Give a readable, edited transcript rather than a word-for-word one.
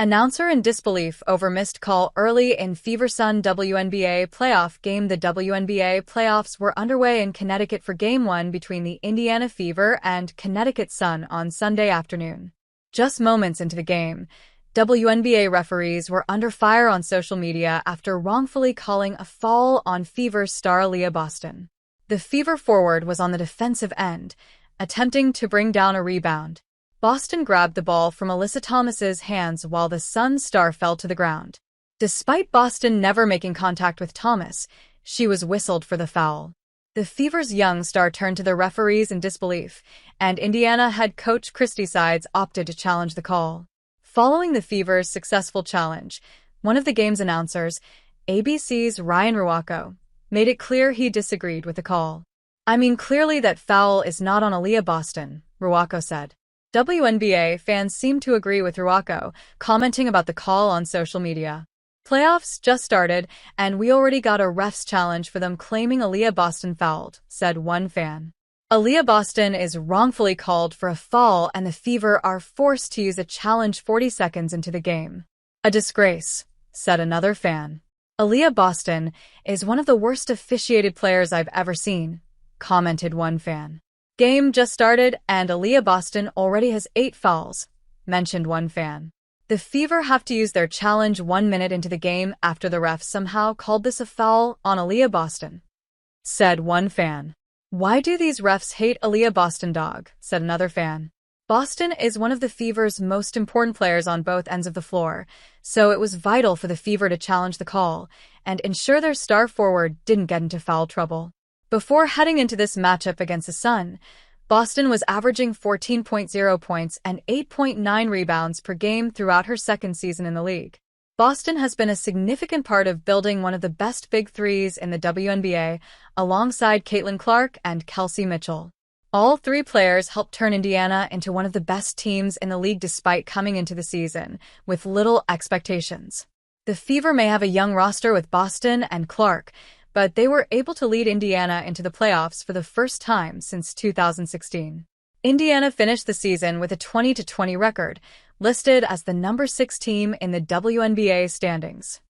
Announcer in disbelief over missed call early in Fever-Sun WNBA playoff game. The WNBA playoffs were underway in Connecticut for Game 1 between the Indiana Fever and Connecticut Sun on Sunday afternoon. Just moments into the game, WNBA referees were under fire on social media after wrongfully calling a foul on Fever star Aaliyah Boston. The Fever forward was on the defensive end, attempting to bring down a rebound. Boston grabbed the ball from Alyssa Thomas's hands while the Sun star fell to the ground. Despite Boston never making contact with Thomas, she was whistled for the foul. The Fever's young star turned to the referees in disbelief, and Indiana head coach Christie Sides opted to challenge the call. Following the Fever's successful challenge, one of the game's announcers, ABC's Ryan Ruocco, made it clear he disagreed with the call. "I mean, clearly that foul is not on Aaliyah Boston," Ruocco said. WNBA fans seemed to agree with Ruocco, commenting about the call on social media. "Playoffs just started, and we already got a ref's challenge for them claiming Aaliyah Boston fouled," said one fan. "Aaliyah Boston is wrongfully called for a foul, and the Fever are forced to use a challenge 40 seconds into the game. A disgrace," said another fan. "Aaliyah Boston is one of the worst officiated players I've ever seen," commented one fan. "Game just started, and Aaliyah Boston already has 8 fouls," mentioned one fan. "The Fever have to use their challenge 1 minute into the game after the ref somehow called this a foul on Aaliyah Boston," said one fan. "Why do these refs hate Aaliyah Boston, dog?" said another fan. "Boston is one of the Fever's most important players on both ends of the floor, so it was vital for the Fever to challenge the call and ensure their star forward didn't get into foul trouble." Before heading into this matchup against the Sun, Boston was averaging 14.0 points and 8.9 rebounds per game throughout her second season in the league. Boston has been a significant part of building one of the best big threes in the WNBA, alongside Caitlin Clark and Kelsey Mitchell. All three players helped turn Indiana into one of the best teams in the league despite coming into the season with little expectations. The Fever may have a young roster with Boston and Clark, but they were able to lead Indiana into the playoffs for the first time since 2016. Indiana finished the season with a 20-20 record, listed as the number 6 team in the WNBA standings.